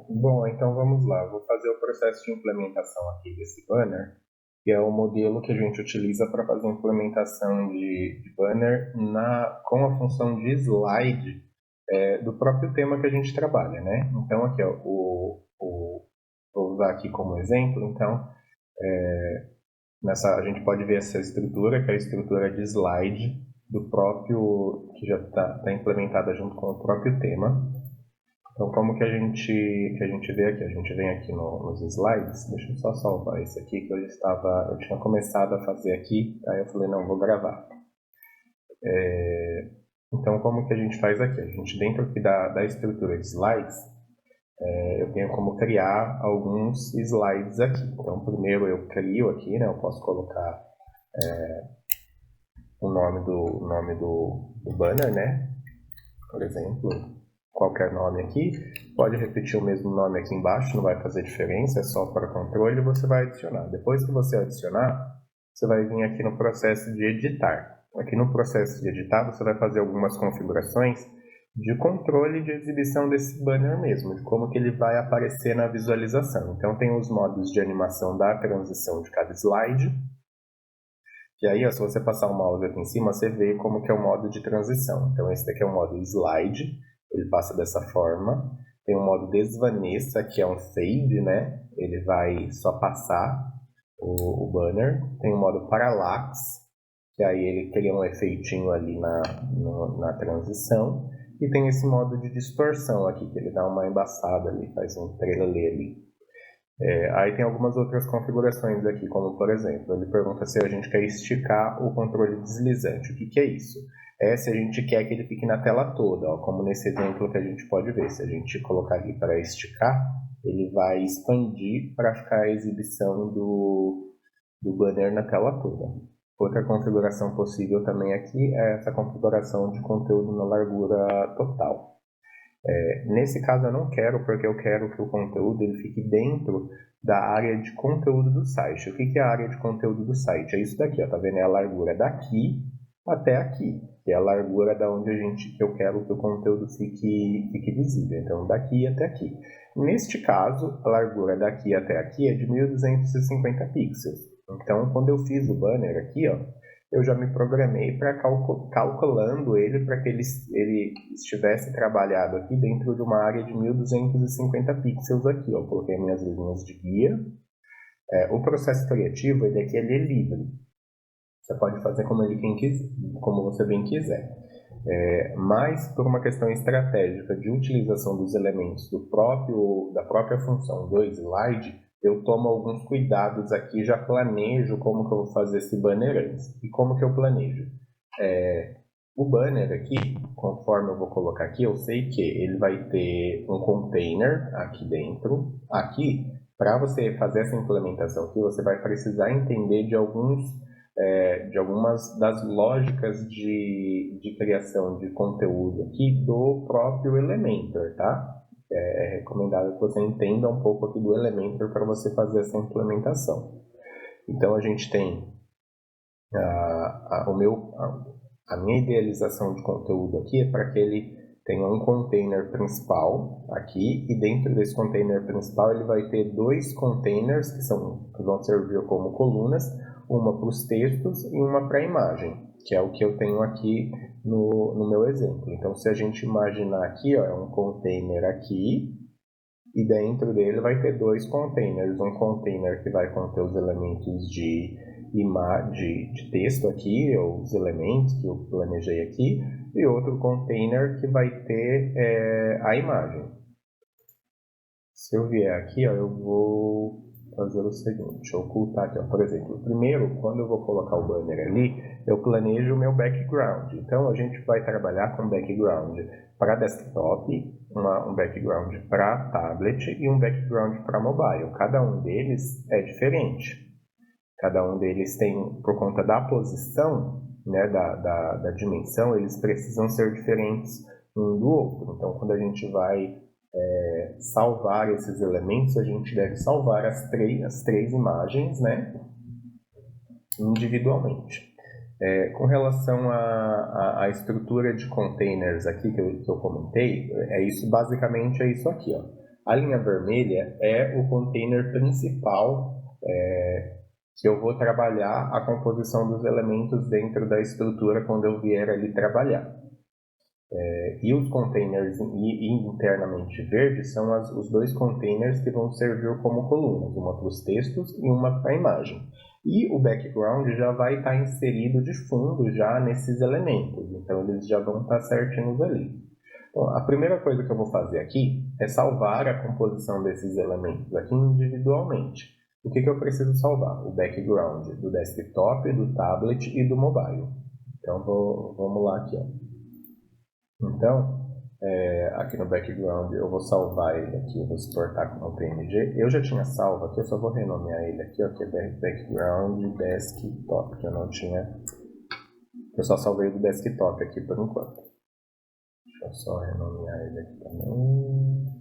Bom, então vamos lá. Vou fazer o processo de implementação aqui desse banner, que é o modelo que a gente utiliza para fazer a implementação de banner com a função de slide do próprio tema que a gente trabalha, né? Então aqui, ó, vou usar aqui como exemplo, então, a gente pode ver essa estrutura, que é a estrutura de slide do próprio, que já está implementada junto com o próprio tema. Então, como que a gente vê aqui? A gente vem aqui nos slides. Deixa eu só salvar esse aqui que eu tinha começado a fazer aqui, aí eu falei, não, vou gravar. Então, como que a gente faz aqui? A gente, dentro aqui da estrutura de slides, eu tenho como criar alguns slides aqui. Então, primeiro eu crio aqui, né? Eu posso colocar o nome do banner, né? Por exemplo, qualquer nome aqui, pode repetir o mesmo nome aqui embaixo, não vai fazer diferença, é só para controle e você vai adicionar. Depois que você adicionar, você vai vir aqui no processo de editar. Aqui no processo de editar, você vai fazer algumas configurações de controle de exibição desse banner mesmo, de como que ele vai aparecer na visualização. Então tem os modos de animação da transição de cada slide, e aí, ó, se você passar o mouse aqui em cima, você vê como que é o modo de transição. Então, esse daqui é o modo slide, ele passa dessa forma. Tem o modo desvaneça, que é um fade, né? Ele vai só passar o banner. Tem o modo parallax, que aí ele cria um efeitinho ali na transição. E tem esse modo de distorção aqui, que ele dá uma embaçada ali, faz um trelelê ali. Aí tem algumas outras configurações aqui, como por exemplo, ele pergunta se a gente quer esticar o controle deslizante. O que é isso? É se a gente quer que ele fique na tela toda, ó, como nesse exemplo que a gente pode ver. Se a gente colocar aqui para esticar, ele vai expandir para ficar a exibição do banner na tela toda. Outra configuração possível também aqui é essa configuração de conteúdo na largura total. Nesse caso eu não quero, porque eu quero que o conteúdo ele fique dentro da área de conteúdo do site. O que é a área de conteúdo do site? É isso daqui, ó, tá vendo? É a largura daqui até aqui, que é a largura da onde que eu quero que o conteúdo fique visível. Então, daqui até aqui. Neste caso, a largura daqui até aqui é de 1250 pixels. Então, quando eu fiz o banner aqui, ó, eu já me programei para calculando ele para que ele estivesse trabalhado aqui dentro de uma área de 1250 pixels aqui. Eu coloquei minhas linhas de guia. O processo criativo ele aqui ele é livre. Você pode fazer como você bem quiser. Mas por uma questão estratégica de utilização dos elementos da própria função do slide, eu tomo alguns cuidados aqui, já planejo como que eu vou fazer esse banner antes. E como que eu planejo? O banner aqui, conforme eu vou colocar aqui, eu sei que ele vai ter um container aqui dentro. Aqui, para você fazer essa implementação aqui, você vai precisar entender de algumas das lógicas de criação de conteúdo aqui do próprio Elementor, tá? É recomendado que você entenda um pouco aqui do Elementor para você fazer essa implementação. Então, a gente tem a minha idealização de conteúdo aqui é para que ele tenha um container principal aqui, e dentro desse container principal ele vai ter dois containers que vão servir como colunas, uma para os textos e uma para a imagem, que é o que eu tenho aqui no meu exemplo. Então, se a gente imaginar aqui, ó, é um container aqui, e dentro dele vai ter dois containers. Um container que vai conter os elementos de texto aqui, ou os elementos que eu planejei aqui, e outro container que vai ter a imagem. Se eu vier aqui, ó, eu vou fazer o seguinte, ocultar aqui, ó, por exemplo, primeiro, quando eu vou colocar o banner ali, eu planejo o meu background. Então, a gente vai trabalhar com background para desktop, um background para tablet e um background para mobile. Cada um deles é diferente. Cada um deles tem, por conta da posição, né, da dimensão, eles precisam ser diferentes um do outro. Então, quando a gente vai salvar esses elementos, a gente deve salvar as três imagens, né, individualmente. Com relação à estrutura de containers aqui que eu comentei, basicamente é isso aqui, ó. A linha vermelha é o container principal que eu vou trabalhar a composição dos elementos dentro da estrutura quando eu vier ali trabalhar. E os containers internamente verdes são os dois containers que vão servir como colunas, uma para os textos e uma para a imagem. E o background já vai estar inserido de fundo já nesses elementos, então eles já vão estar certinhos ali. Então, a primeira coisa que eu vou fazer aqui é salvar a composição desses elementos aqui individualmente. O que eu preciso salvar? O background do desktop, do tablet e do mobile. Então vamos lá aqui. Então, aqui no background eu vou salvar ele aqui, eu vou exportar como PNG. Eu já tinha salvo aqui, eu só vou renomear ele aqui, ó, que é background desktop, que eu não tinha. Eu só salvei do desktop aqui por enquanto. Deixa eu só renomear ele aqui também.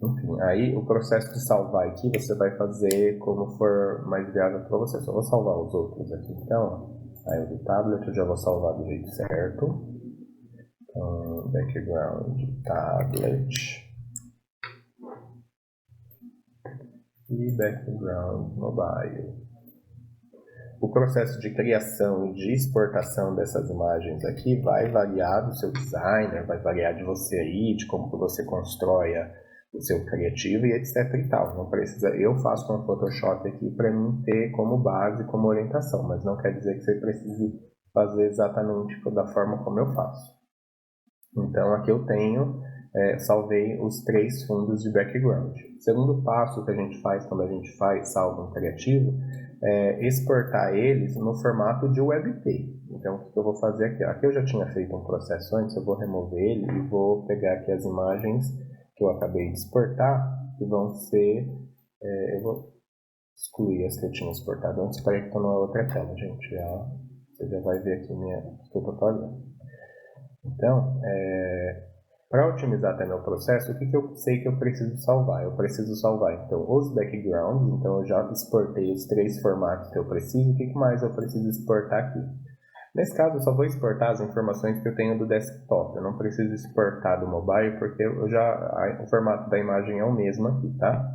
Enfim, aí o processo de salvar aqui você vai fazer como for mais viável para você. Só vou salvar os outros aqui então. Aí o do tablet eu já vou salvar do jeito certo. Então, background tablet e background mobile. O processo de criação e de exportação dessas imagens aqui vai variar do seu designer, vai variar de você aí, de como que você constrói o seu criativo e etc e tal. Não precisa, eu faço com o Photoshop aqui para mim ter como base, como orientação, mas não quer dizer que você precise fazer exatamente da forma como eu faço. Então aqui eu tenho, salvei os 3 fundos de background. O segundo passo que a gente faz quando a gente salva um criativo é exportar eles no formato de WebP. Então o que eu vou fazer aqui? Aqui eu já tinha feito um processo antes, eu vou remover ele e vou pegar aqui as imagens que eu acabei de exportar, que vão ser, eu vou excluir as que eu tinha exportado antes, para que estou numa outra tela, gente. Você já vai ver aqui o que eu estou fazendo. Então, para otimizar até meu processo, o que eu sei que eu preciso salvar? Eu preciso salvar, então, os backgrounds. Então, eu já exportei os 3 formatos que eu preciso. O que mais eu preciso exportar aqui? Nesse caso, eu só vou exportar as informações que eu tenho do desktop. Eu não preciso exportar do mobile, porque o formato da imagem é o mesmo aqui, tá?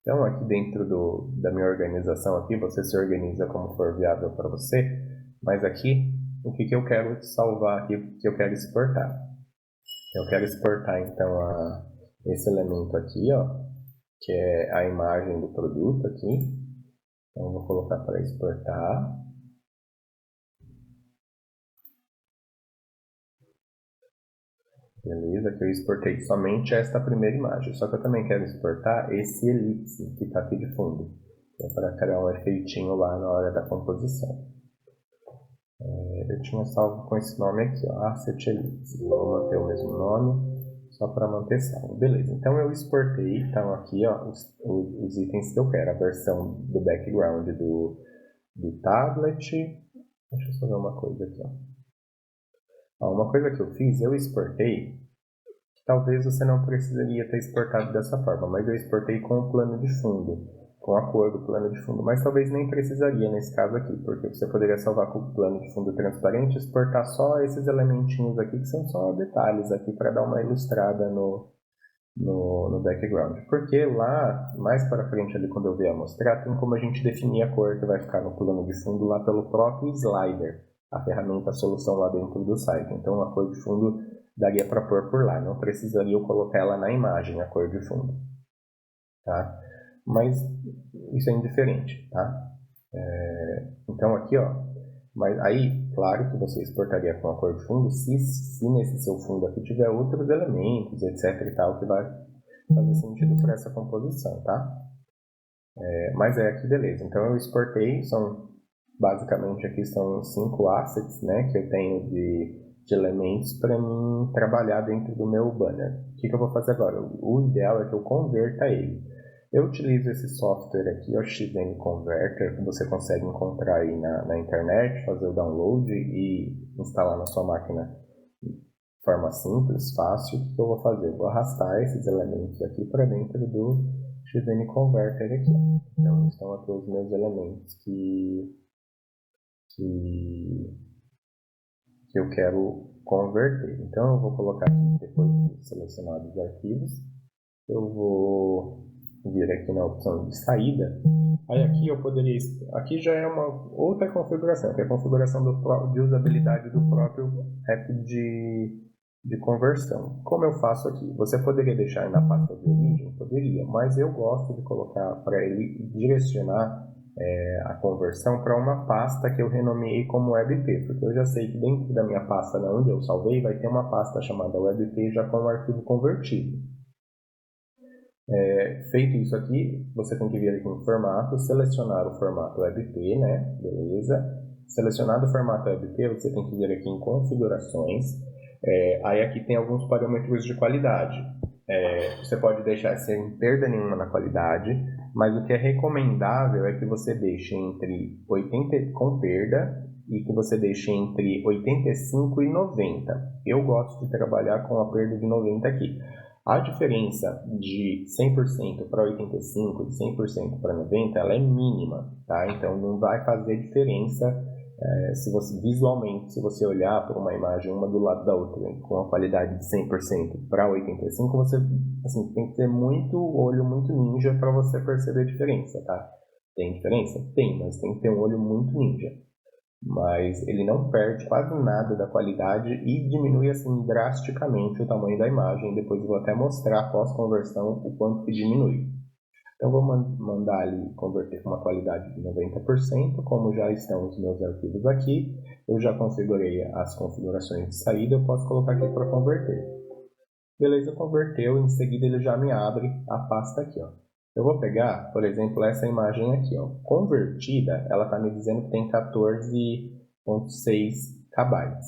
Então, aqui dentro da minha organização aqui, você se organiza como for viável para você. Mas aqui, o que eu quero salvar aqui, que eu quero exportar? Eu quero exportar, então, esse elemento aqui, ó, que é a imagem do produto aqui. Então, eu vou colocar para exportar. Beleza, que eu exportei somente esta primeira imagem. Só que eu também quero exportar esse elipse que está aqui de fundo. É para criar um efeitinho lá na hora da composição. Eu tinha salvo com esse nome aqui, ó, Asset Ellipse. Vou manter o mesmo nome, só para manter salvo. Beleza, então eu exportei, então aqui ó, os itens que eu quero. A versão do background do tablet. Deixa eu só ver uma coisa aqui. Ó. Uma coisa que eu fiz, eu exportei. Talvez você não precisaria ter exportado dessa forma, mas eu exportei com o plano de fundo, com a cor do plano de fundo, mas talvez nem precisaria nesse caso aqui, porque você poderia salvar com o plano de fundo transparente e exportar só esses elementinhos aqui, que são só detalhes aqui para dar uma ilustrada no background. Porque lá, mais para frente ali quando eu vier mostrar, tem como a gente definir a cor que vai ficar no plano de fundo lá pelo próprio slider, a ferramenta, a solução lá dentro do site. Então a cor de fundo daria para pôr por lá, não precisaria eu colocar ela na imagem, a cor de fundo. Tá? Mas isso é indiferente, tá? Então aqui, ó, mas aí, claro que você exportaria com a cor de fundo se nesse seu fundo aqui tiver outros elementos, etc e tal, que vai fazer sentido para essa composição, tá? Mas aqui, beleza. Então eu exportei, basicamente aqui são 5 assets, né, que eu tenho de elementos para mim trabalhar dentro do meu banner. O que eu vou fazer agora? O ideal é que eu converta ele. Eu utilizo esse software aqui, o XN Converter, que você consegue encontrar aí na internet, fazer o download e instalar na sua máquina de forma simples, fácil. O que eu vou fazer? Eu vou arrastar esses elementos aqui para dentro do XN Converter aqui. Então estão aqui os meus elementos que que eu quero converter. Então eu vou colocar aqui, depois de selecionar os arquivos, eu vou vir aqui na opção de saída. Aí aqui eu poderia, aqui já é uma outra configuração, que é a configuração de usabilidade do próprio app de conversão. Como eu faço aqui? Você poderia deixar na pasta de origem? Poderia, mas eu gosto de colocar para ele direcionar a conversão para uma pasta que eu renomeei como WebP, porque eu já sei que dentro da minha pasta onde eu salvei vai ter uma pasta chamada WebP já com o arquivo convertido. Feito isso aqui, você tem que vir aqui em formato, selecionar o formato WebP, né? Beleza. Selecionado o formato WebP, você tem que vir aqui em configurações. Aí aqui tem alguns parâmetros de qualidade. Você pode deixar sem perda nenhuma na qualidade, mas o que é recomendável é que você deixe entre 80 com perda e que você deixe entre 85 e 90. Eu gosto de trabalhar com a perda de 90 aqui. A diferença de 100% para 85%, de 100% para 90%, ela é mínima, tá? Então não vai fazer diferença se você visualmente, se você olhar para uma imagem uma do lado da outra, com a qualidade de 100% para 85%, você assim, tem que ter muito olho, muito ninja para você perceber a diferença, tá? Tem diferença? Tem, mas tem que ter um olho muito ninja. Mas ele não perde quase nada da qualidade e diminui assim drasticamente o tamanho da imagem. Depois eu vou até mostrar após conversão o quanto que diminui. Então vou mandar ali converter com uma qualidade de 90%, como já estão os meus arquivos aqui, eu já configurei as configurações de saída, eu posso colocar aqui para converter. Beleza, converteu, em seguida ele já me abre a pasta aqui, ó. Eu vou pegar, por exemplo, essa imagem aqui, ó. Convertida, ela está me dizendo que tem 14,6 KB.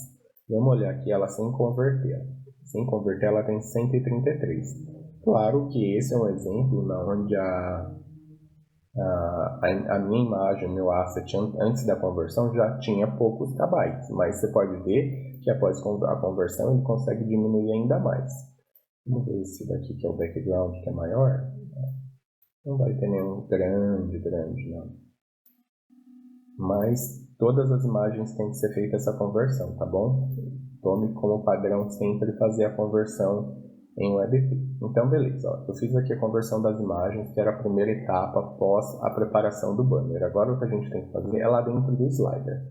Vamos olhar aqui ela sem converter. Sem converter, ela tem 133. Claro que esse é um exemplo onde a minha imagem, meu asset, antes da conversão já tinha poucos KB. Mas você pode ver que após a conversão ele consegue diminuir ainda mais. Vamos ver esse daqui que é o background que é maior. Não vai ter nenhum grande, não. Mas todas as imagens tem que ser feita essa conversão, tá bom? Tome como padrão sempre fazer a conversão em WebP. Então, beleza. Ó, eu fiz aqui a conversão das imagens, que era a primeira etapa após a preparação do banner. Agora o que a gente tem que fazer é lá dentro do slider.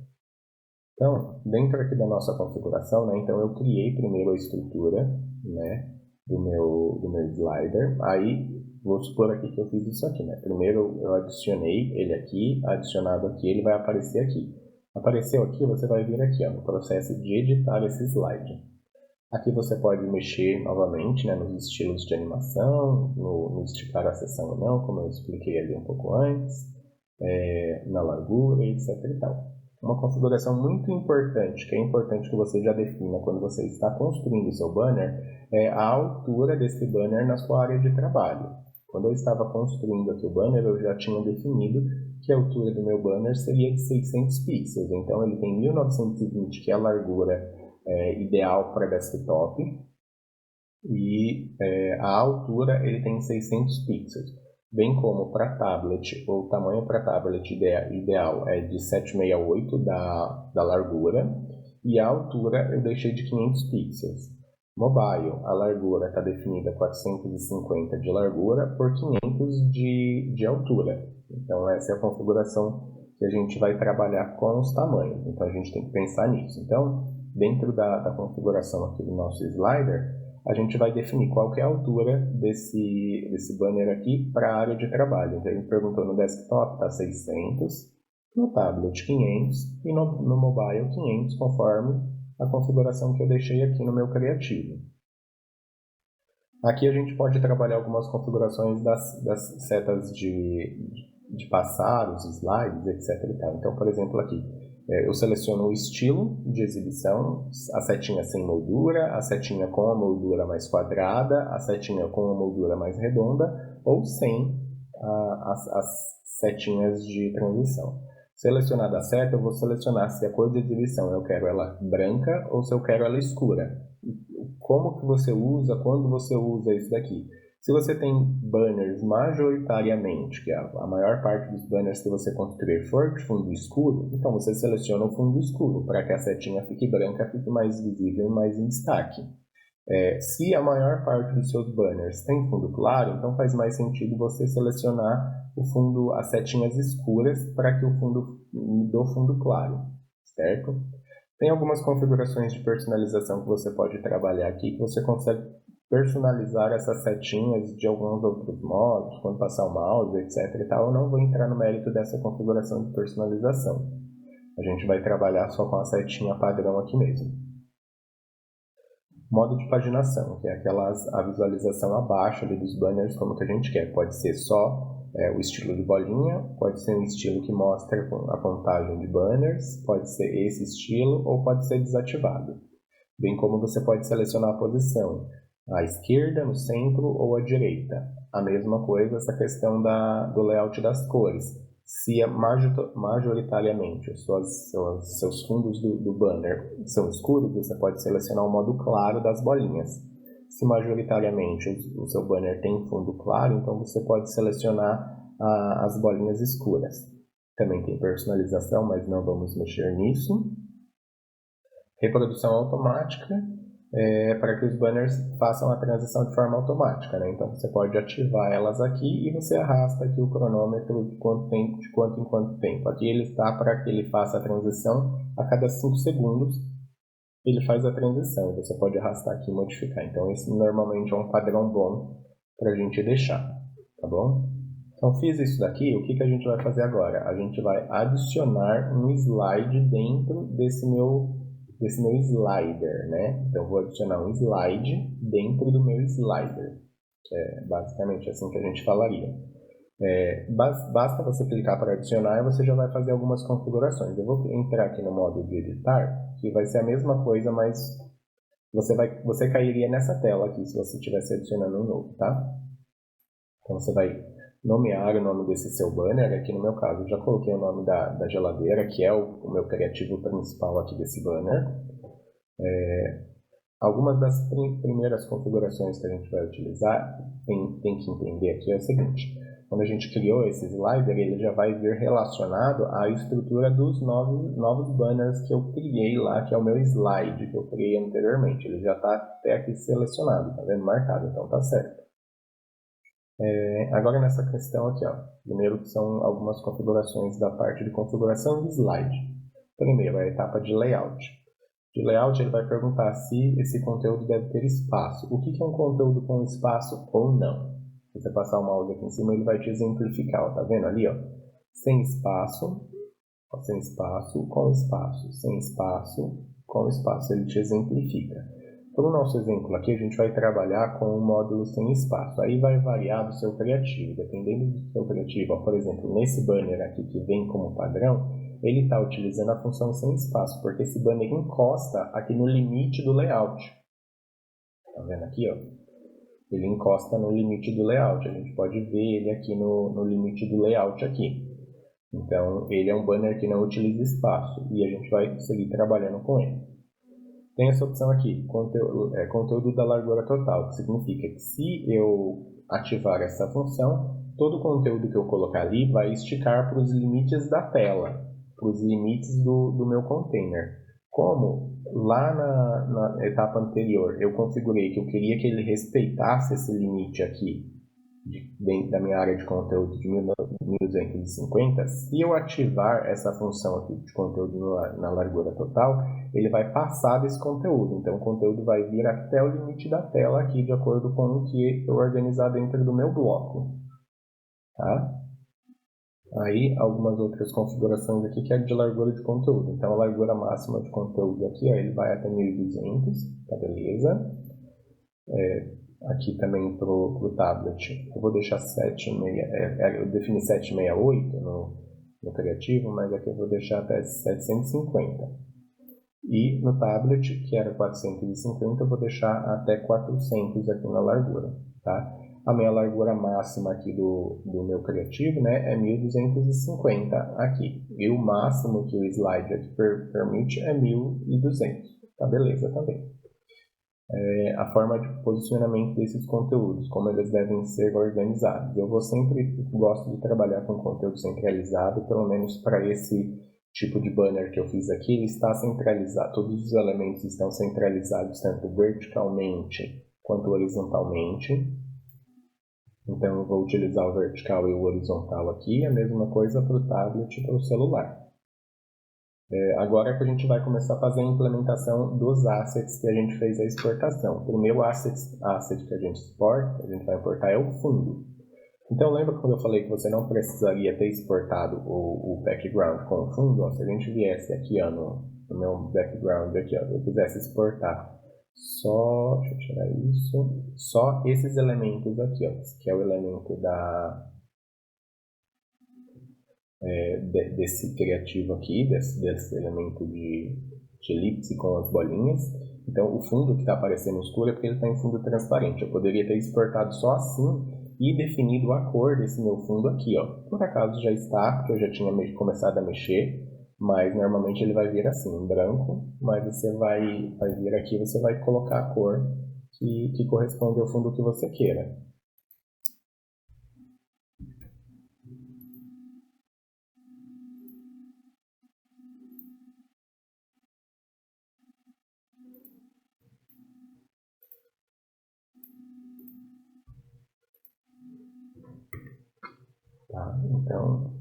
Então, dentro aqui da nossa configuração, né, então eu criei primeiro a estrutura, né, do meu slider. Aí, vou supor aqui que eu fiz isso aqui, né? Primeiro eu adicionei ele aqui, adicionado aqui, ele vai aparecer aqui. Apareceu aqui, você vai vir aqui, ó, no processo de editar esse slide. Aqui você pode mexer novamente, né, nos estilos de animação, no esticar a seção ou não, como eu expliquei ali um pouco antes, na largura, etc. e tal. Uma configuração muito importante, que é importante que você já defina quando você está construindo o seu banner, é a altura desse banner na sua área de trabalho. Quando eu estava construindo aqui o banner, eu já tinha definido que a altura do meu banner seria de 600 pixels. Então ele tem 1920, que é a largura ideal para desktop, e a altura ele tem 600 pixels, bem como para tablet, o tamanho para tablet ideal é de 768 da largura, e a altura eu deixei de 500 pixels. Mobile, a largura está definida 450 de largura por 500 de altura. Então essa é a configuração que a gente vai trabalhar com os tamanhos. Então a gente tem que pensar nisso. Então, dentro da configuração aqui do nosso slider, a gente vai definir qual que é a altura desse banner aqui para a área de trabalho. Então, ele perguntou no desktop, está 600, no tablet 500 e no mobile 500, conforme a configuração que eu deixei aqui no meu criativo. Aqui a gente pode trabalhar algumas configurações das setas de passar, os slides, etc. Então, por exemplo, aqui, eu seleciono o estilo de exibição, a setinha sem moldura, a setinha com a moldura mais quadrada, a setinha com a moldura mais redonda, ou sem as setinhas de transição. Selecionada a seta, eu vou selecionar se a cor de exibição eu quero ela branca ou se eu quero ela escura. Como que você usa, quando você usa isso daqui? Se você tem banners majoritariamente, que a maior parte dos banners que você construir for de fundo escuro, então você seleciona o fundo escuro, para que a setinha fique branca, fique mais visível e mais em destaque. Se a maior parte dos seus banners tem fundo claro, então faz mais sentido você selecionar o fundo, as setinhas escuras, para que o fundo do fundo claro, certo? Tem algumas configurações de personalização que você pode trabalhar aqui, que você consegue personalizar essas setinhas de alguns outros modos, quando passar o mouse, etc. e tal. Eu não vou entrar no mérito dessa configuração de personalização. A gente vai trabalhar só com a setinha padrão aqui mesmo. Modo de paginação, que é a visualização abaixo ali dos banners, como que a gente quer. Pode ser só o estilo de bolinha, pode ser um estilo que mostra a contagem de banners, pode ser esse estilo ou pode ser desativado. Bem como você pode selecionar a posição, à esquerda, no centro ou à direita. A mesma coisa essa questão do layout das cores. Se majoritariamente os seus fundos do banner são escuros, você pode selecionar o modo claro das bolinhas. Se majoritariamente o seu banner tem fundo claro, então você pode selecionar as bolinhas escuras. Também tem personalização, mas não vamos mexer nisso. Reprodução automática, para que os banners façam a transição de forma automática, né? Então você pode ativar elas aqui e você arrasta aqui o cronômetro de quanto em quanto tempo. Aqui ele está para que ele faça a transição a cada 5 segundos. Ele faz a transição, você pode arrastar aqui e modificar. Então esse normalmente é um padrão bom para a gente deixar, tá bom? Então fiz isso daqui, o que a gente vai fazer agora? A gente vai adicionar um slide dentro desse meu slider, né? Então eu vou adicionar um slide dentro do meu slider. É basicamente assim que a gente falaria. Basta você clicar para adicionar e você já vai fazer algumas configurações. Eu vou entrar aqui no modo de editar, que vai ser a mesma coisa, mas você cairia nessa tela aqui se você estivesse adicionando um novo, tá? Então você vai nomear o nome desse seu banner. Aqui no meu caso eu já coloquei o nome da geladeira, que é o meu criativo principal aqui desse banner. Algumas das primeiras configurações que a gente vai utilizar, tem que entender aqui, é o seguinte: quando a gente criou esse slider, ele já vai vir relacionado à estrutura dos novos banners que eu criei lá, que é o meu slide que eu criei anteriormente. Ele já está até aqui selecionado, tá vendo? Marcado, então tá certo. Agora nessa questão aqui, ó, primeiro que são algumas configurações da parte de configuração de slide. Primeiro, a etapa de layout. De layout, ele vai perguntar se esse conteúdo deve ter espaço. O que é um conteúdo com espaço ou não? Se você passar o mouse aqui em cima, ele vai te exemplificar, ó, tá vendo ali, ó? Sem espaço, sem espaço, com espaço, sem espaço, com espaço. Ele te exemplifica. Para o nosso exemplo aqui, a gente vai trabalhar com um módulo sem espaço. Aí vai variar do seu criativo. Dependendo do seu criativo, ó, por exemplo, nesse banner aqui que vem como padrão, ele está utilizando a função sem espaço, porque esse banner encosta aqui no limite do layout. Tá vendo aqui, ó? Ele encosta no limite do layout. A gente pode ver ele aqui no limite do layout aqui. Então, ele é um banner que não utiliza espaço e a gente vai seguir trabalhando com ele. Tem essa opção aqui, conteúdo da largura total, que significa que se eu ativar essa função, todo o conteúdo que eu colocar ali vai esticar para os limites da tela, para os limites do meu container. Como lá na etapa anterior eu configurei que eu queria que ele respeitasse esse limite aqui, dentro da minha área de conteúdo de 1250, se eu ativar essa função aqui de conteúdo na largura total, ele vai passar desse conteúdo. Então o conteúdo vai vir até o limite da tela aqui, de acordo com o que eu organizar dentro do meu bloco. Tá? Aí algumas outras configurações aqui que é de largura de conteúdo. Então a largura máxima de conteúdo aqui, ó, ele vai até 1200, tá beleza? Aqui também para o tablet, eu vou deixar 7,6, eu defini 768 no criativo, mas aqui eu vou deixar até 750. E no tablet, que era 450, eu vou deixar até 400 aqui na largura, tá? A minha largura máxima aqui do meu criativo, né, é 1250 aqui. E o máximo que o slide aqui permite é 1200, tá beleza também. a forma de posicionamento desses conteúdos, como eles devem ser organizados. Eu sempre gosto de trabalhar com conteúdo centralizado, pelo menos para esse tipo de banner que eu fiz aqui, ele está centralizado, todos os elementos estão centralizados tanto verticalmente quanto horizontalmente. Então eu vou utilizar o vertical e o horizontal aqui, a mesma coisa para o tablet e para o celular. Agora é que a gente vai começar a fazer a implementação dos assets que a gente fez a exportação. O primeiro asset que a gente vai importar é o fundo. Então lembra quando eu falei que você não precisaria ter exportado o background com o fundo? Ó, se a gente viesse aqui no meu background, aqui, ó, eu quisesse exportar só, deixa eu tirar isso, só esses elementos aqui, ó, que é o elemento desse criativo aqui, desse elemento de elipse com as bolinhas. Então o fundo que está aparecendo escuro é porque ele está em fundo transparente. Eu poderia ter exportado só assim e definido a cor desse meu fundo aqui, ó. Por acaso já está, porque eu já tinha começado a mexer, mas normalmente ele vai vir assim, em branco, mas você vai vir aqui, você vai colocar a cor que corresponde ao fundo que você queira. Tá? Então,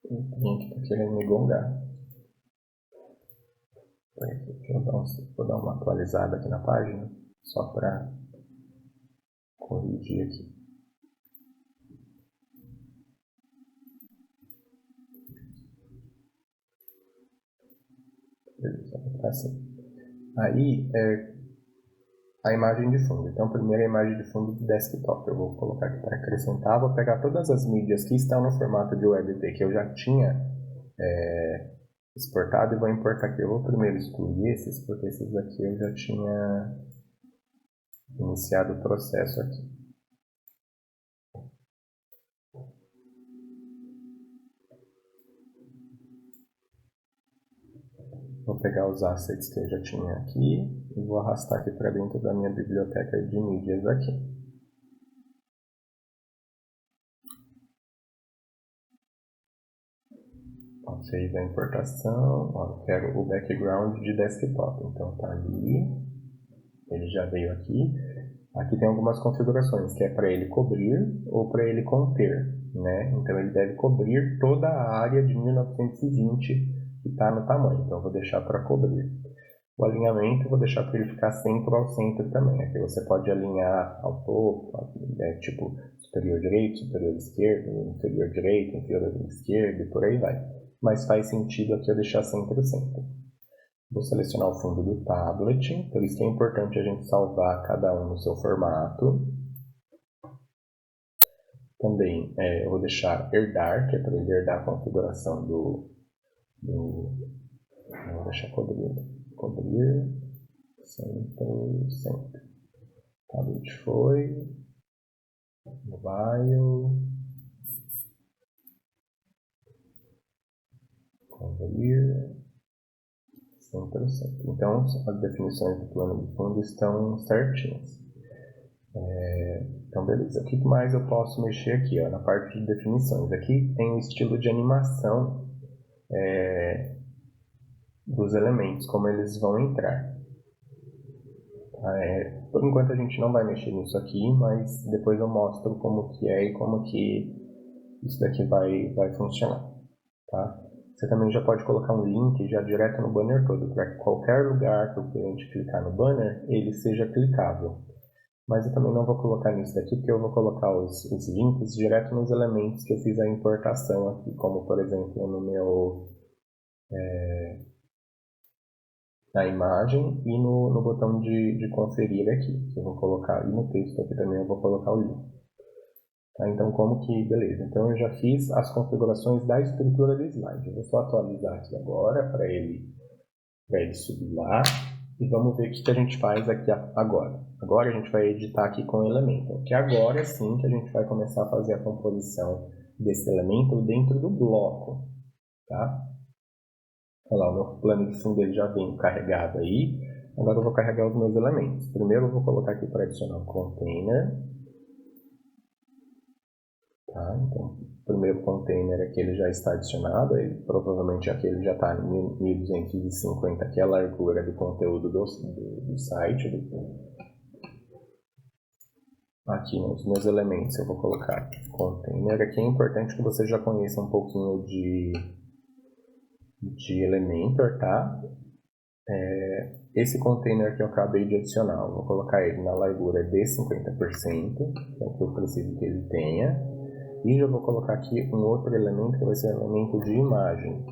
o cliente está querendo me gongar. Deixa eu dar uma atualizada aqui na página, só para corrigir aqui. Beleza, tá assim. Aí, a imagem de fundo. Então, primeiro a imagem de fundo do desktop. Eu vou colocar aqui para acrescentar. Vou pegar todas as mídias que estão no formato de WebP que eu já tinha exportado e vou importar aqui. Eu vou primeiro excluir esses, porque esses aqui eu já tinha iniciado o processo aqui. Vou pegar os assets que eu já tinha aqui e vou arrastar aqui para dentro da minha biblioteca de mídias aqui. Fez a importação, ó, eu quero o background de desktop, então tá ali, ele já veio aqui. Aqui tem algumas configurações, que é para ele cobrir ou para ele conter, né? Então ele deve cobrir toda a área de 1920 que está no tamanho, então eu vou deixar para cobrir. O alinhamento eu vou deixar para ele ficar sempre ao centro também, aqui você pode alinhar ao topo, tipo superior direito, superior esquerdo, inferior direito, inferior esquerdo e por aí vai. Mas faz sentido aqui eu deixar sempre o centro. Vou selecionar o fundo do tablet, por isso que é importante a gente salvar cada um no seu formato. Também eu vou deixar herdar, que é para ele herdar a configuração do vou deixar cobrir, centro. Tablet foi, mobile, cobrir, centro. Então as definições do plano de fundo estão certinhas. Então, beleza. O que mais eu posso mexer aqui? Ó, na parte de definições. Aqui tem o estilo de animação dos elementos, como eles vão entrar. Por enquanto a gente não vai mexer nisso aqui, mas depois eu mostro como que é e como que isso daqui vai funcionar. Tá? Você também já pode colocar um link já direto no banner todo, para que qualquer lugar que o cliente clicar no banner, ele seja clicável. Mas eu também não vou colocar nisso daqui, porque eu vou colocar os links direto nos elementos que eu fiz a importação aqui, como por exemplo no meu na imagem e no botão de conferir aqui, que eu vou colocar, e no texto aqui também eu vou colocar o link. Tá? Então como que, beleza, então eu já fiz as configurações da estrutura do slide, eu vou só atualizar aqui agora para ele subir lá. E vamos ver o que a gente faz aqui agora. Agora a gente vai editar aqui com o elemento. Que agora sim que a gente vai começar a fazer a composição desse elemento dentro do bloco. Tá? Olha lá, o meu plano de fundo ele já vem carregado aí. Agora eu vou carregar os meus elementos. Primeiro eu vou colocar aqui para adicionar um container. Tá? Então, o primeiro container aqui ele já está adicionado. Ele, provavelmente aqui ele já está em 1250, que é a largura do conteúdo do site. Aqui nos meus elementos eu vou colocar container. Aqui é importante que você já conheça um pouquinho de Elementor, tá? Esse container que eu acabei de adicionar, eu vou colocar ele na largura de 50%, que é o que eu preciso que ele tenha. E já vou colocar aqui um outro elemento que vai ser o elemento de imagem.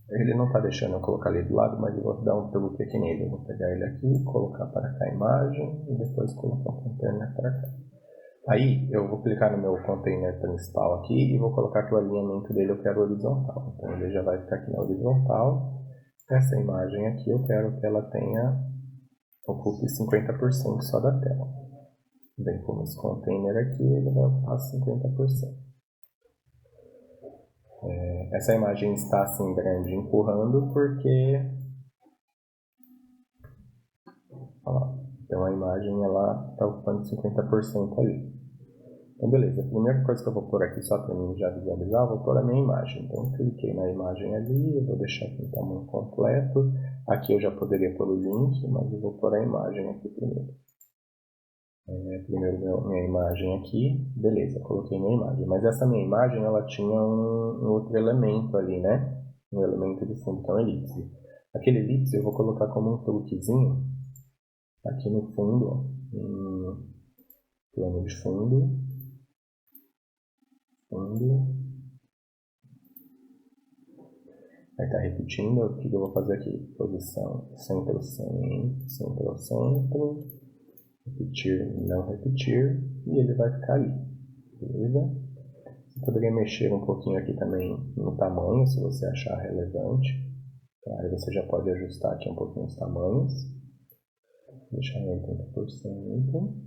Ele não está deixando eu colocar ali do lado, mas eu vou dar um truque aqui nele. Eu vou pegar ele aqui, colocar para cá a imagem e depois colocar o container para cá. Aí eu vou clicar no meu container principal aqui e vou colocar que o alinhamento dele eu quero horizontal. Então ele já vai ficar aqui na horizontal. Essa imagem aqui eu quero que ela ocupe 50% só da tela. Bem como esse container aqui, ele vai ocupar 50%. Essa imagem está assim grande empurrando porque... Olha lá. Então a imagem ela está ocupando 50% ali. Então beleza, a primeira coisa que eu vou pôr aqui só para mim já visualizar, eu vou pôr a minha imagem. Então eu cliquei na imagem ali, eu vou deixar aqui o tamanho completo. Aqui eu já poderia pôr o link, mas eu vou pôr a imagem aqui primeiro. Primeiro minha imagem aqui, beleza, coloquei minha imagem. Mas essa minha imagem, ela tinha um outro elemento ali, né? Um elemento de fundo, que é um elipse. Aquele elipse eu vou colocar como um truquezinho aqui no fundo, ó, em plano de fundo. Vai estar repetindo, o que eu vou fazer aqui? Posição, centro, centro, repetir, não repetir, e ele vai ficar ali, beleza? Você poderia mexer um pouquinho aqui também no tamanho, se você achar relevante. Aí você já pode ajustar aqui um pouquinho os tamanhos. Deixar em 80%.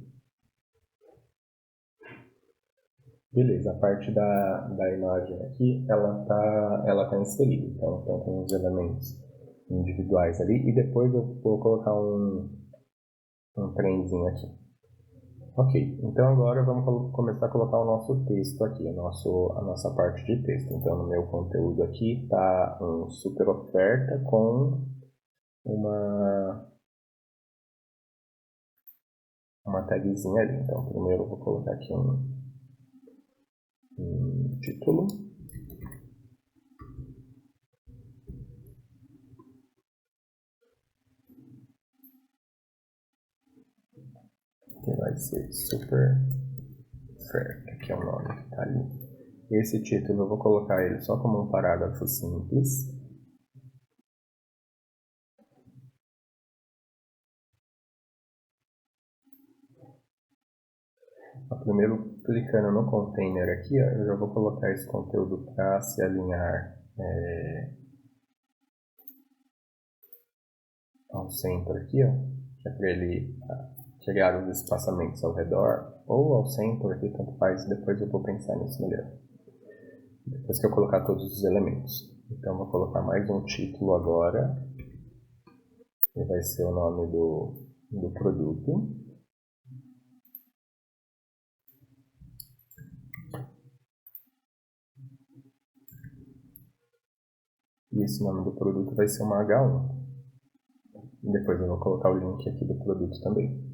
Beleza, a parte da imagem aqui, ela tá inserida. Então tem os elementos individuais ali. E depois eu vou colocar um trenzinho aqui. Ok, então agora vamos começar a colocar o nosso texto aqui, a nossa parte de texto. Então no meu conteúdo aqui está um super oferta com uma tagzinha ali. Então primeiro eu vou colocar aqui um título. Que vai ser super oferta, que é o nome que está ali. Esse título eu vou colocar ele só como um parágrafo simples. Primeiro, clicando no container aqui, ó, eu já vou colocar esse conteúdo para se alinhar ao centro aqui, ó, que é para ele criar os espaçamentos ao redor, ou ao centro aqui, tanto faz, depois eu vou pensar nisso melhor. Depois que eu colocar todos os elementos. Então, eu vou colocar mais um título agora, que vai ser o nome do produto. E esse nome do produto vai ser uma H1. E depois eu vou colocar o link aqui do produto também.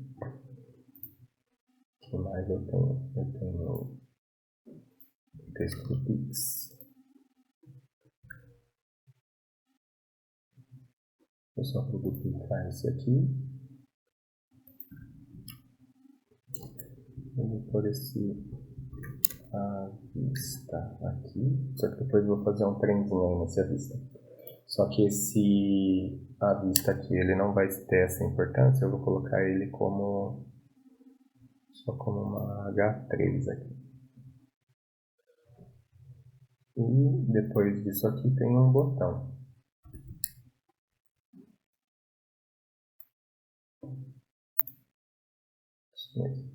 O que mais eu tenho? Eu tenho o texto do Pix. Eu só vou clicar esse aqui. Eu vou pôr esse à vista aqui. Só que depois eu vou fazer um trenzinho aí nessa vista. Só que esse à vista aqui, ele não vai ter essa importância. Eu vou colocar ele só como uma H3 aqui. E depois disso aqui tem um botão. Isso mesmo.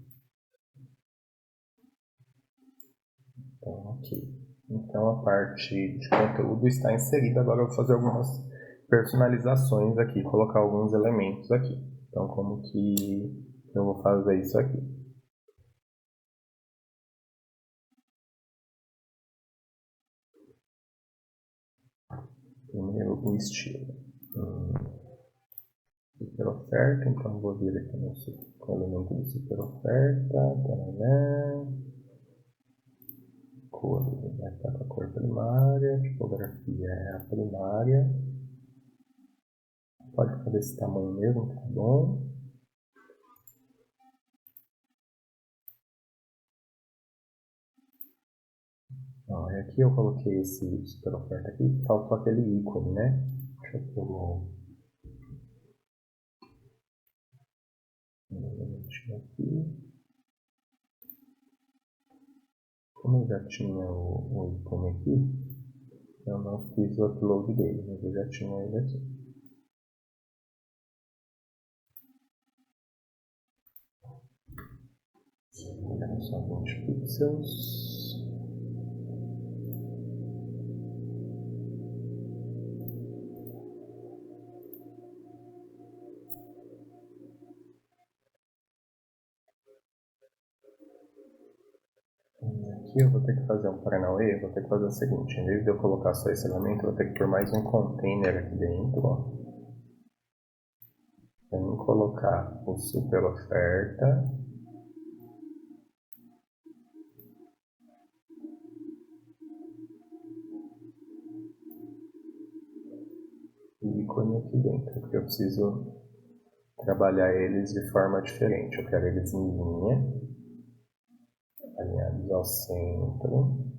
Então, aqui. Então, a parte de conteúdo está inserida. Agora eu vou fazer algumas personalizações aqui, colocar alguns elementos aqui. Então, como que eu vou fazer isso aqui? Primeiro, o estilo. Super oferta, então vou vir aqui no elemento de super oferta. Cor, vai estar com a cor primária, tipografia é a primária. Pode ficar desse tamanho mesmo, tá bom? Ó, e aqui eu coloquei esse super oferta aqui, faltou aquele ícone, né? Deixa eu pôr um elementinho aqui. Como eu já tinha o ícone aqui, eu não fiz o upload dele, mas eu já tinha ele aqui. Só 20 pixels. Aqui eu vou ter que fazer um paranauê, eu vou ter que fazer o seguinte, em vez de eu colocar só esse elemento, eu vou ter que pôr mais um container aqui dentro, ó. Para mim colocar o super oferta. E ícone aqui dentro, porque eu preciso trabalhar eles de forma diferente. Eu quero eles em linha, alinhados ao centro.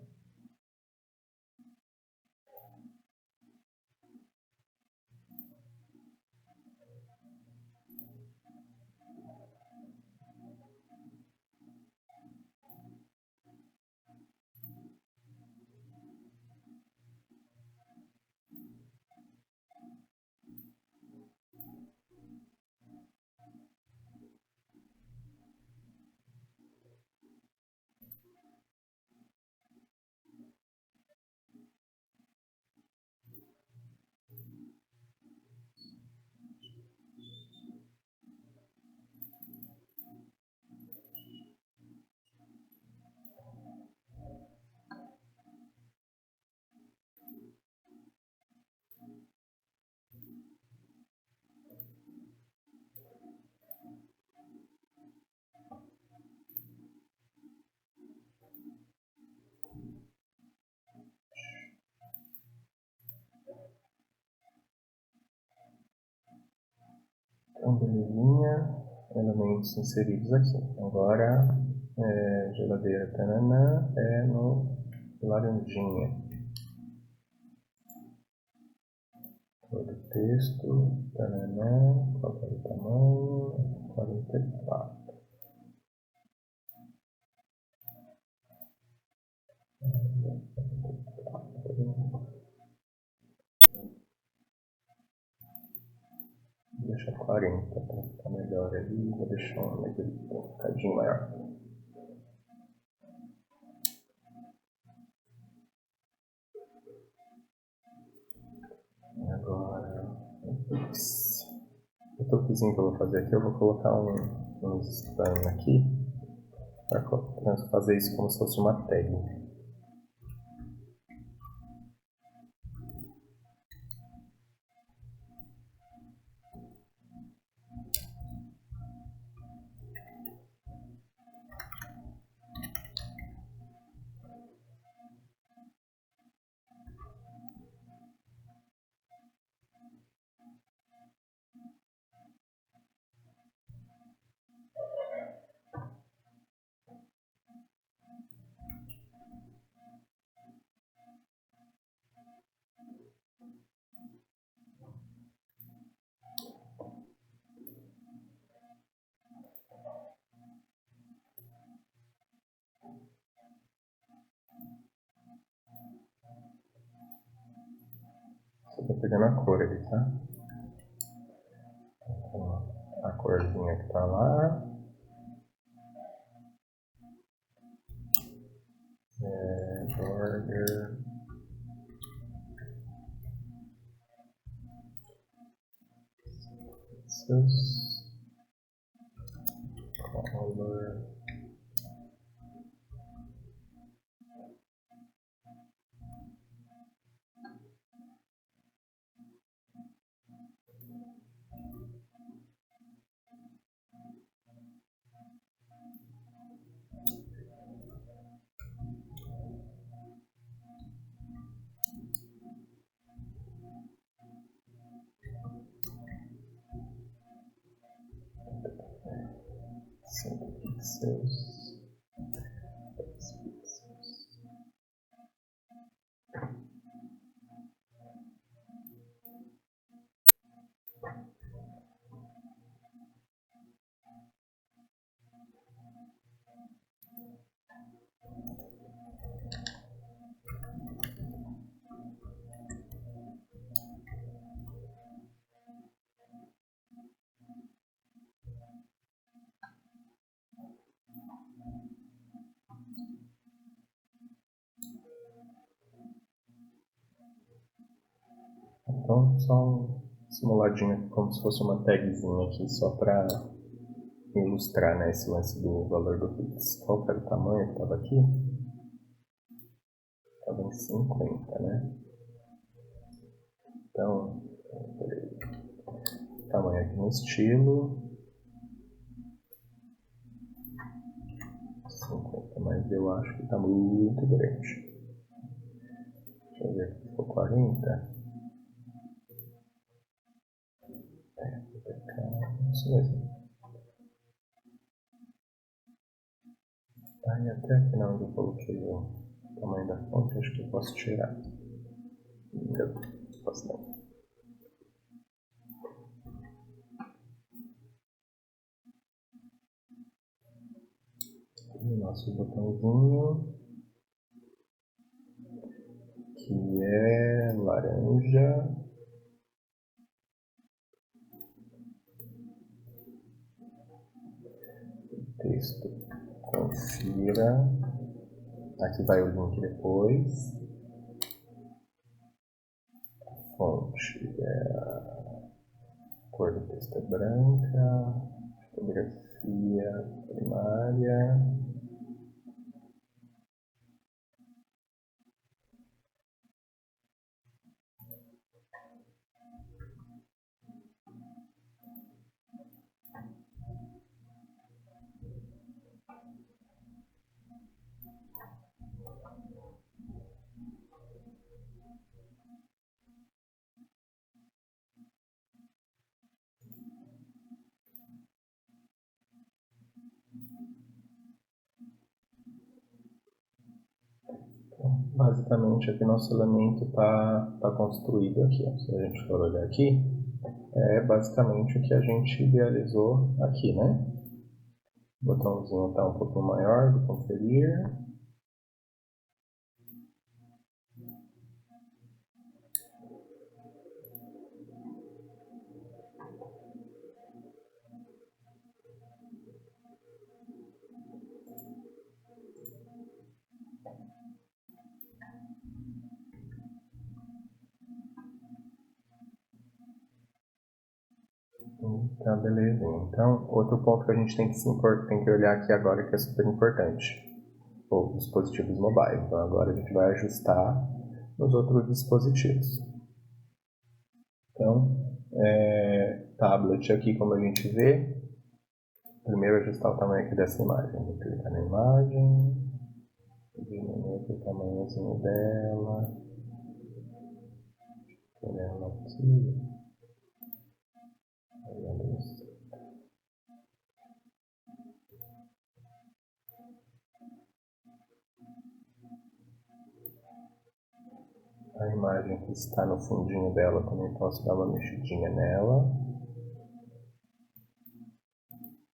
Então, belezinha, elementos inseridos aqui. Agora, geladeira tananã, é no laranjinha. Cor do texto, tananã, qual é o tamanho? 44. Deixa 40 para ficar melhor ali, vou deixar um bocadinho maior. Agora, o toquezinho que eu vou fazer aqui, eu vou colocar um span aqui, para fazer isso como se fosse uma tag. Só tô pegando a cor ali, tá? Então, a corzinha que tá lá. border color pixels. Então, só um simuladinho aqui, como se fosse uma tagzinha aqui, só para ilustrar, né, esse lance do valor do Pix. Qual que era o tamanho que estava aqui? Estava em 50, né? Então, tamanho aqui no estilo. 50, mas eu acho que está muito grande. Deixa eu ver se ficou 40. Isso mesmo. E até aqui na onde eu coloquei o tamanho da fonte, acho que eu posso tirar. Não, posso não. E o nosso botãozinho, que é laranja. Texto, confira. Aqui vai o link depois. Fonte, a cor do texto é branca. Fotografia primária. Basicamente, aqui nosso elemento tá construído aqui. Ó. Se a gente for olhar aqui, é basicamente o que a gente idealizou aqui, né? O botãozinho está um pouco maior do conferir. Tá, beleza. Então, outro ponto que a gente tem que olhar aqui agora, que é super importante, os dispositivos mobile. Então, agora a gente vai ajustar nos outros dispositivos. Então, tablet aqui, como a gente vê, primeiro ajustar o tamanho aqui dessa imagem. Vou clicar na imagem, diminuir o tamanhozinho dela, ela aqui, olhando isso. A imagem que está no fundinho dela, também posso dar uma mexidinha nela.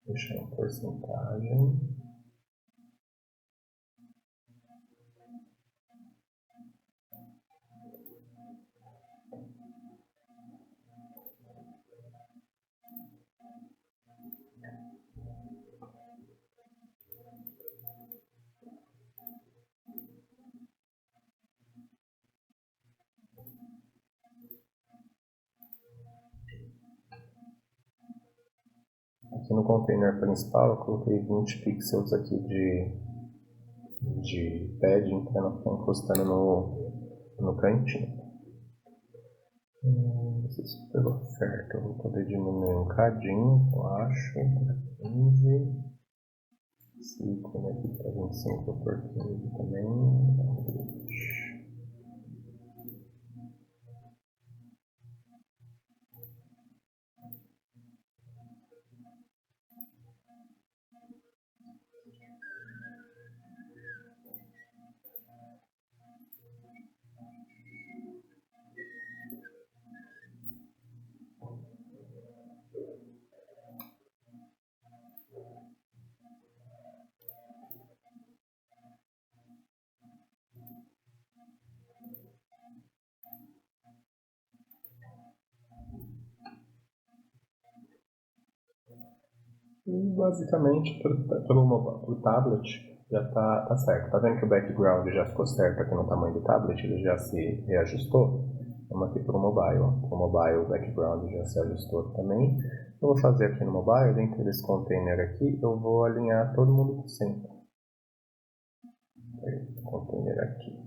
Deixar em porcentagem. Aqui no container principal eu coloquei 20 pixels aqui de padding para não ficar encostando no cantinho. Não sei se pegou certo, eu vou poder diminuir um cadinho, eu acho, para 15. Esse ícone aqui para 25 por 15 também. E basicamente pro tablet já tá certo. Tá vendo que o background já ficou certo aqui no tamanho do tablet? Ele já se reajustou? Vamos aqui pro mobile. O mobile, o background já se ajustou também. Eu vou fazer aqui no mobile, dentro desse container aqui, eu vou alinhar todo mundo pro centro. Container aqui.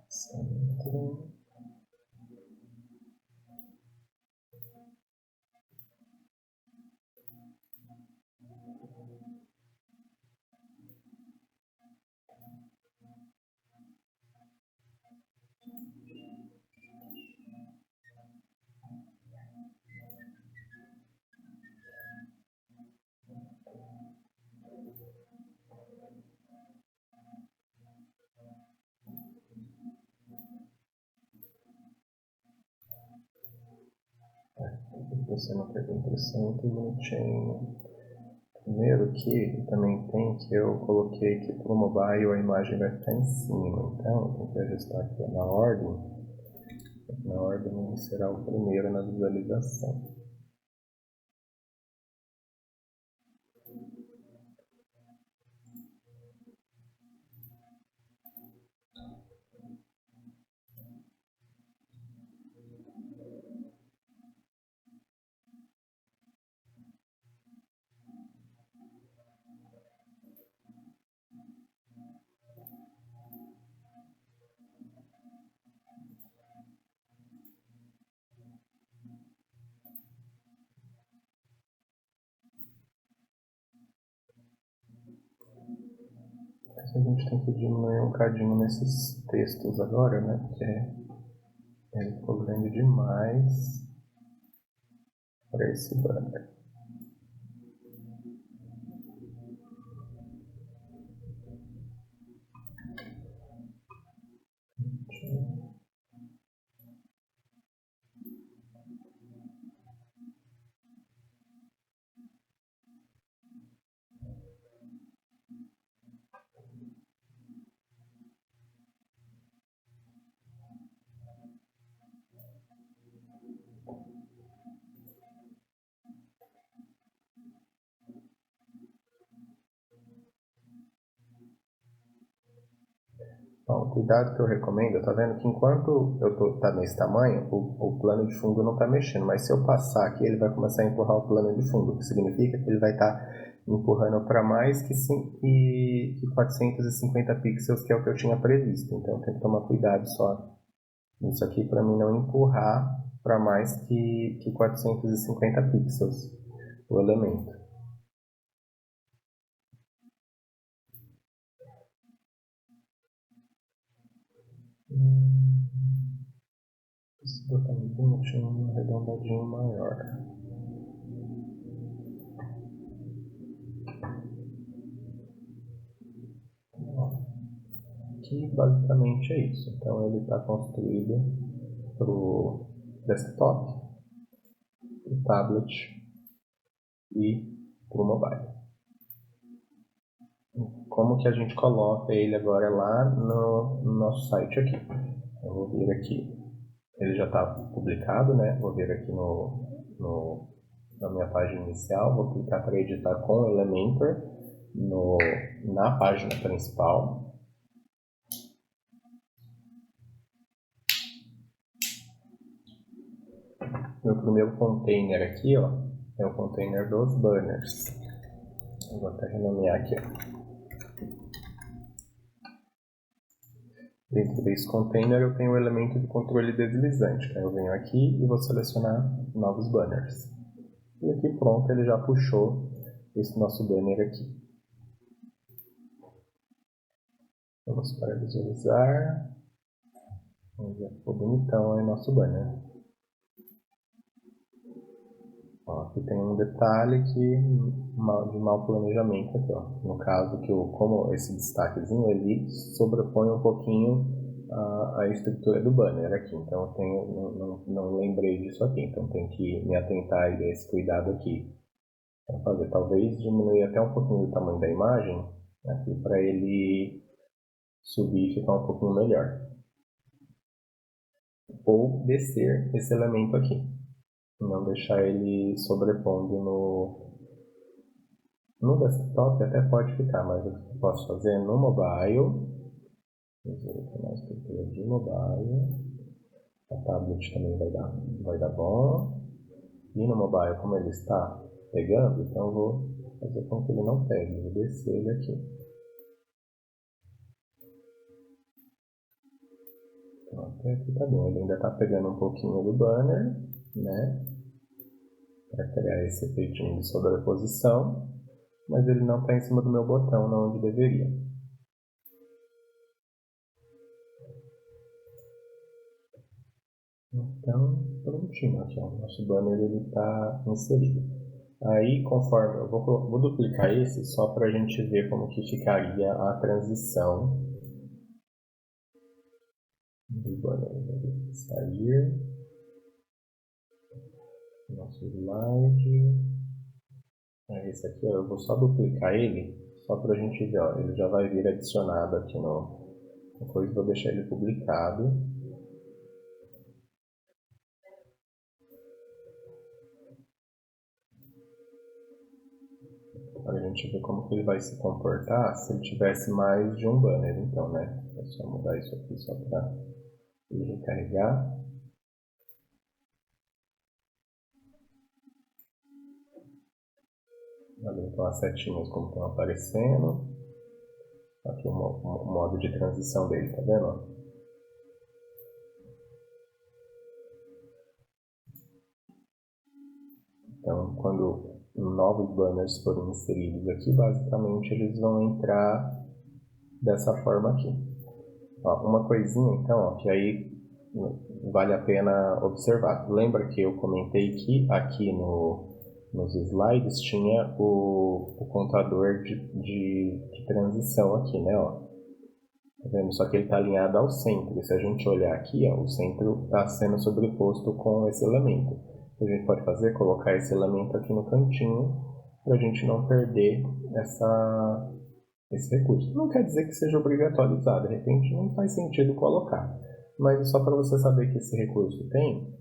Centro. Você não pegou impressão, muito bonitinho. Primeiro que também tem que eu coloquei que para o mobile a imagem vai ficar em cima, então tem que ajustar aqui na ordem. Na ordem será o primeiro na visualização. A gente tem que diminuir um cadinho nesses textos agora, né? Porque ele ficou grande demais para esse banner. Bom, cuidado que eu recomendo, tá vendo que enquanto tá nesse tamanho, o plano de fundo não está mexendo, mas se eu passar aqui, ele vai começar a empurrar o plano de fundo, o que significa que ele vai estar empurrando para mais que 450 pixels, que é o que eu tinha previsto. Então tem que tomar cuidado só nisso aqui para mim não empurrar para mais que 450 pixels o elemento. Esse botãozinho tinha um arredondadinho maior. Que basicamente é isso. Então ele está construído para o desktop, para o tablet e para o mobile. Como que a gente coloca ele agora lá no nosso site aqui? Eu vou vir aqui, ele já está publicado, né? Vou vir aqui na minha página inicial, vou clicar para editar com Elementor na página principal. o primeiro container aqui, ó, é o container dos banners. Eu vou até renomear aqui, ó. Dentro desse container eu tenho o elemento de controle deslizante. Então eu venho aqui e vou selecionar novos banners. E aqui pronto, ele já puxou esse nosso banner aqui. Vamos para visualizar. Vamos ver, ficou bonitão aí nosso banner. Ó, aqui tem um detalhe de mau planejamento aqui, ó. No caso que como esse destaquezinho ele sobrepõe um pouquinho a estrutura do banner aqui. Então eu tenho, não lembrei disso aqui, então tenho que me atentar a esse cuidado aqui. Vou fazer, talvez diminuir até um pouquinho o tamanho da imagem aqui para ele subir e ficar um pouquinho melhor. Ou descer esse elemento aqui. Não deixar ele sobrepondo no desktop, até pode ficar, mas o que eu posso fazer no mobile, vamos ver aqui na estrutura de mobile, a tablet também vai dar bom, e no mobile, como ele está pegando, então eu vou fazer com que ele não pegue, vou descer ele aqui. Então, até aqui tá bom, ele ainda está pegando um pouquinho do banner, né? Para criar esse efeitinho de sobreposição, mas ele não está em cima do meu botão, não onde deveria. Então, prontinho, aqui, ó, nosso banner está inserido. Aí, conforme eu vou duplicar esse só para a gente ver como que ficaria a transição do banner. Sair, nosso slide. Esse aqui, ó, eu vou só duplicar ele, só para a gente ver, ó, ele já vai vir adicionado aqui no coisa, vou deixar ele publicado. Para a gente ver como que ele vai se comportar se ele tivesse mais de um banner, então, né? É só mudar isso aqui só para ele recarregar. Olha, então as setinhas como estão aparecendo. Aqui o modo de transição dele, tá vendo? Então, quando novos banners forem inseridos aqui, basicamente eles vão entrar dessa forma aqui. Ó, uma coisinha, então, ó, que aí vale a pena observar. Lembra que eu comentei que aqui nos slides tinha o contador de transição aqui, né? Ó. Tá vendo? Só que ele está alinhado ao centro. E se a gente olhar aqui, ó, o centro está sendo sobreposto com esse elemento. O que a gente pode fazer é colocar esse elemento aqui no cantinho para a gente não perder esse recurso. Não quer dizer que seja obrigatório usar, de repente não faz sentido colocar. Mas é só para você saber que esse recurso tem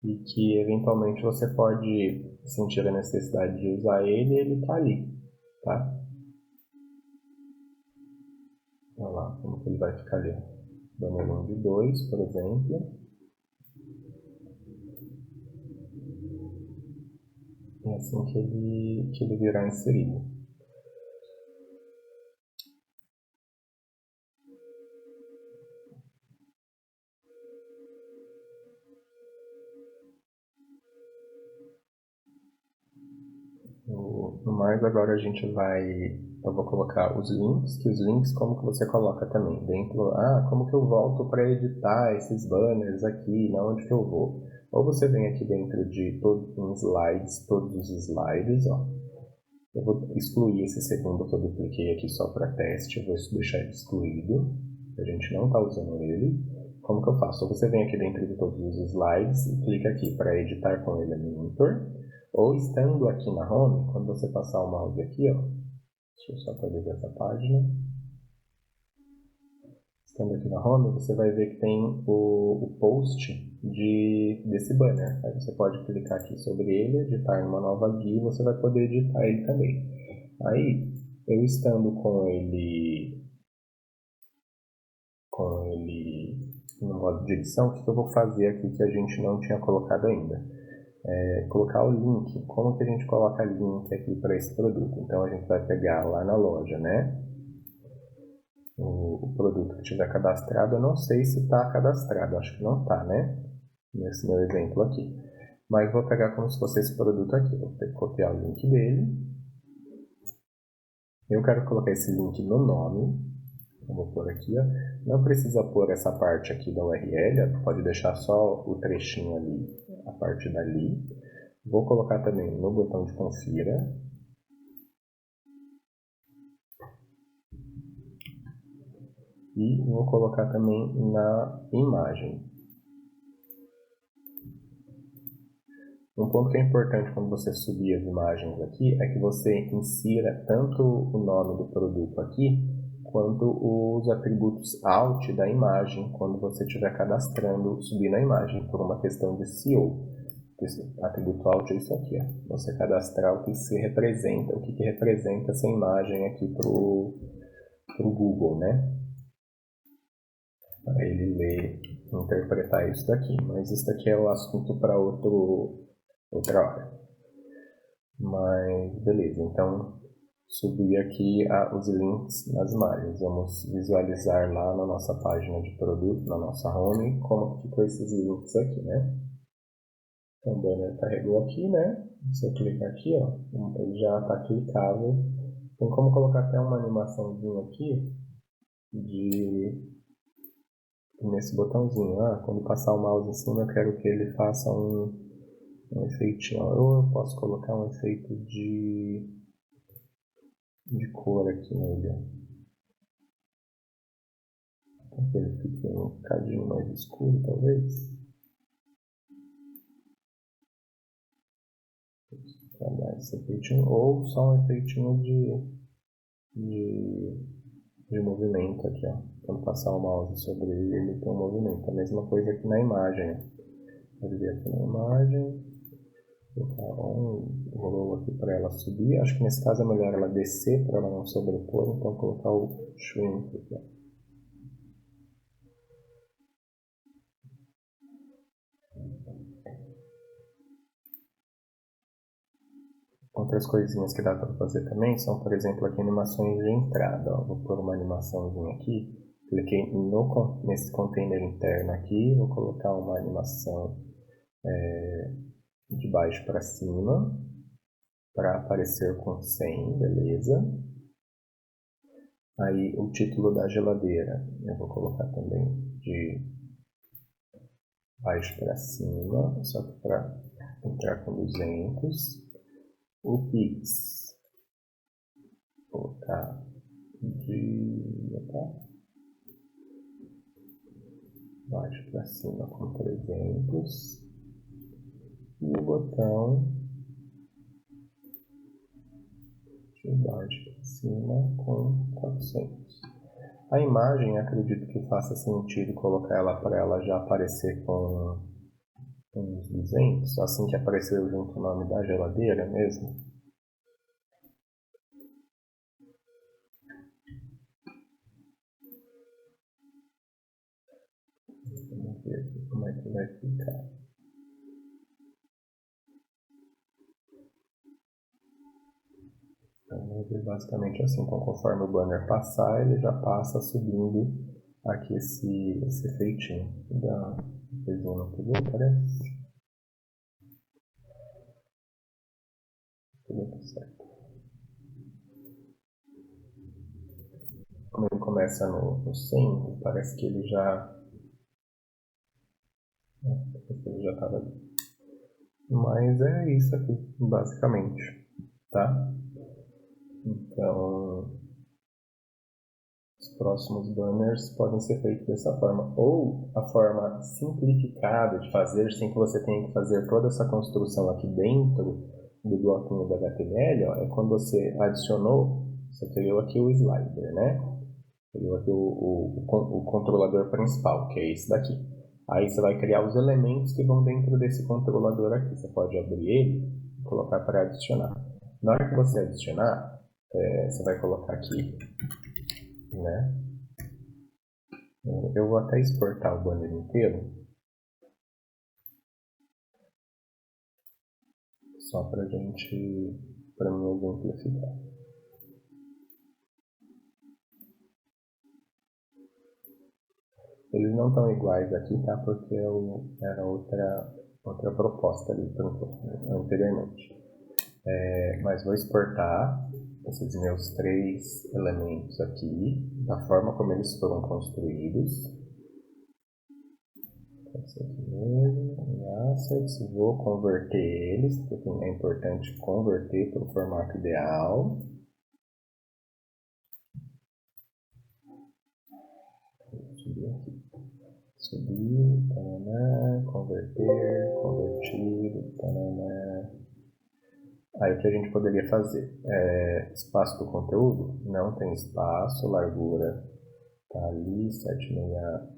e que eventualmente você pode sentir a necessidade de usar ele e ele está ali, tá? Olha lá como que ele vai ficar ali. Banner 1 de 2, por exemplo. É assim que ele virá inserido. No mais, agora a gente eu vou colocar os links, que os links como que você coloca também dentro, como que eu volto para editar esses banners aqui, na onde que eu vou? Ou você vem aqui dentro de todos os slides, ó. Eu vou excluir esse segundo que eu dupliquei aqui só para teste, eu vou deixar ele excluído, a gente não está usando ele. Como que eu faço? Ou você vem aqui dentro de todos os slides e clica aqui para editar com Elementor, ou estando aqui na home, quando você passar o mouse aqui, ó, deixa eu só atualizar essa página. Estando aqui na home, você vai ver que tem o post desse banner. Aí você pode clicar aqui sobre ele, editar numa nova guia e você vai poder editar ele também. Aí, eu estando com ele no modo de edição, o que eu vou fazer aqui que a gente não tinha colocado ainda? colocar o link. Como que a gente coloca link aqui para esse produto? Então a gente vai pegar lá na loja, né? O produto que tiver cadastrado, eu não sei se está cadastrado, acho que não está, né? Nesse meu exemplo aqui. Mas vou pegar como se fosse esse produto aqui. Vou copiar o link dele. Eu quero colocar esse link no nome. Eu vou pôr aqui, ó. Não precisa pôr essa parte aqui da URL, pode deixar só o trechinho ali, a parte dali. Vou colocar também no botão de confira. E vou colocar também na imagem. Um ponto que é importante quando você subir as imagens aqui é que você insira tanto o nome do produto aqui, quanto os atributos alt da imagem quando você estiver cadastrando, subir na imagem, por uma questão de SEO. Esse atributo alt é isso aqui, ó. Você cadastrar o que se representa, o que representa essa imagem aqui para o Google, né? Para ele ler, interpretar isso daqui. Mas isso daqui é o assunto para outra hora. Mas beleza, então subir aqui os links nas imagens. Vamos visualizar lá na nossa página de produto, na nossa home, como ficou esses links aqui, né? Então o banner carregou aqui, né? Se eu clicar aqui, ó, ele já está clicável. Tem como colocar até uma animaçãozinha aqui nesse botãozinho. Quando passar o mouse em cima, eu quero que ele faça um efeitinho. Ou eu posso colocar um efeito de cor aqui nele. Para que ele fique um bocadinho mais escuro, talvez. Para dar esse efeitinho. Ou só um efeitinho de movimento aqui, ó. Quando passar o mouse sobre ele tem um movimento. A mesma coisa aqui na imagem. Pode ver aqui na imagem. Vou colocar um roll aqui para ela subir. Acho que nesse caso é melhor ela descer para ela não sobrepor. Então vou colocar o shrink aqui, ó. Outras coisinhas que dá para fazer também são, por exemplo, aqui animações de entrada. Ó. Vou pôr uma animaçãozinha aqui. Cliquei nesse container interno aqui. Vou colocar uma animação de baixo para cima. Para aparecer com 100, beleza. Aí o título da geladeira. Eu vou colocar também de baixo para cima. Só que para entrar com 200. O Pix. Vou colocar baixo para cima com 300 e o botão de baixo para cima com 400. A imagem, acredito que faça sentido colocar ela para ela já aparecer com uns 200, assim que apareceu junto o nome da geladeira mesmo. Vamos ver aqui como é que vai ficar. Então, basicamente assim, então, conforme o banner passar, ele já passa subindo aqui esse efeitinho da coisinha no tudo, parece. Tudo certo. Quando ele começa no 100, parece que ele já estava ali. Mas é isso aqui, basicamente, tá? Então, os próximos banners podem ser feitos dessa forma. Ou a forma simplificada de fazer, sem que você tenha que fazer toda essa construção aqui dentro do bloquinho do HTML, ó, é quando você adicionou, você criou aqui o slider, né? Criou aqui o controlador principal, que é esse daqui. Aí você vai criar os elementos que vão dentro desse controlador aqui. Você pode abrir ele e colocar para adicionar. Na hora que você adicionar, você vai colocar aqui, né? Eu vou até exportar o banner inteiro. Só para mim exemplificar. Eles não estão iguais aqui, tá? Porque era outra proposta ali anteriormente. Mas vou exportar esses meus 3 elementos aqui, da forma como eles foram construídos. Esse aqui mesmo, em assets, vou converter eles, porque é importante converter para o formato ideal. Subir, taraná, converter, convertido, taraná. Aí o que a gente poderia fazer? Espaço do conteúdo? Não tem espaço, largura tá ali, 76.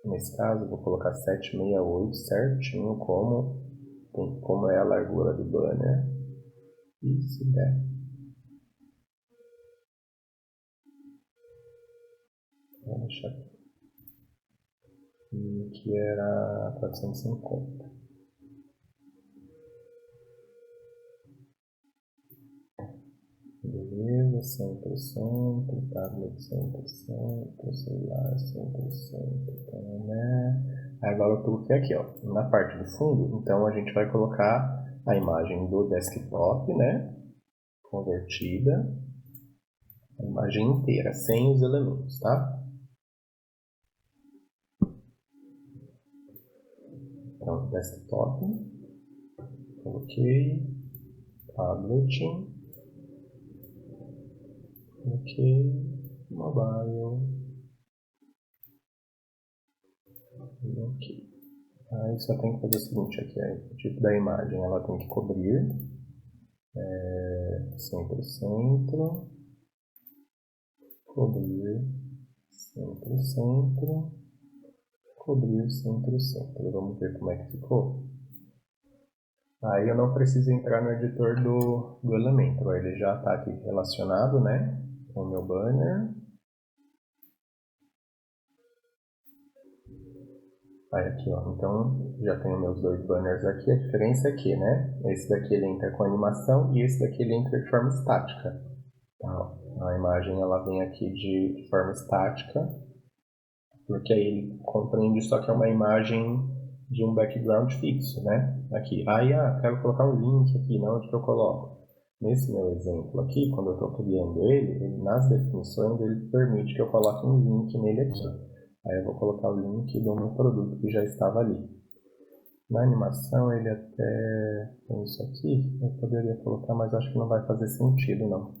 Nesse caso, eu vou colocar 768 certinho como é a largura do banner. E se der. Vou deixar aqui. Que era 450. Beleza, 100%, tablet 100%, celular 100%, né? Agora eu cliquei aqui, ó, na parte do fundo, então a gente vai colocar a imagem do desktop, né? Convertida, a imagem inteira, sem os elementos, tá? Então, desktop, coloquei, tablet, coloquei, mobile, ok. Aí só tem que fazer o seguinte, aqui é o tipo da imagem, ela tem que cobrir 100%, cobrir 100%, cobrir 100%. Vamos ver como é que ficou. Aí eu não preciso entrar no editor do elemento, ele já está aqui relacionado, né, com o meu banner. Aí aqui, ó, então já tenho meus 2 banners aqui, a diferença é que, né, esse daqui ele entra com animação e esse daqui ele entra de forma estática. Então, a imagem ela vem aqui de forma estática, porque aí ele compreende só que é uma imagem de um background fixo, né? Aqui, quero colocar um link aqui, não onde que eu coloco. Nesse meu exemplo aqui, quando eu estou criando ele, nas definições, ele permite que eu coloque um link nele aqui. Aí eu vou colocar o link do meu produto que já estava ali. Na animação, ele até tem isso aqui, eu poderia colocar, mas acho que não vai fazer sentido, não.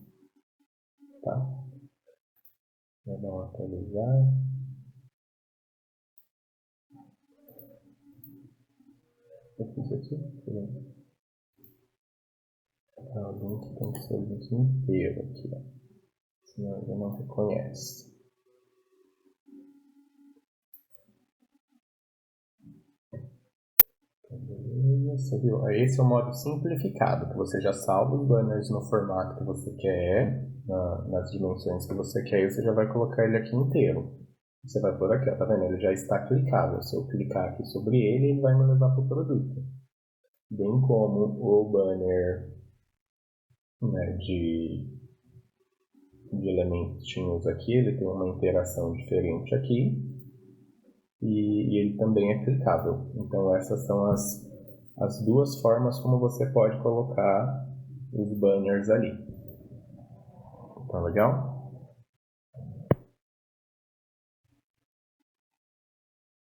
Tá? Vou dar uma atualizar. Eu fiz aqui. O link tem que ser o link inteiro aqui, ó. Senão ele não reconhece. Beleza, viu? Esse é o modo simplificado, que você já salva os banners no formato que você quer, nas dimensões que você quer, e você já vai colocar ele aqui inteiro. Você vai por aqui, ó, tá vendo? Ele já está clicável. Se eu clicar aqui sobre ele, ele vai me levar para o produto. Bem como o banner, né, de elementinhos aqui, ele tem uma interação diferente aqui. E ele também é clicável. Então essas são as 2 formas como você pode colocar os banners ali. Tá legal?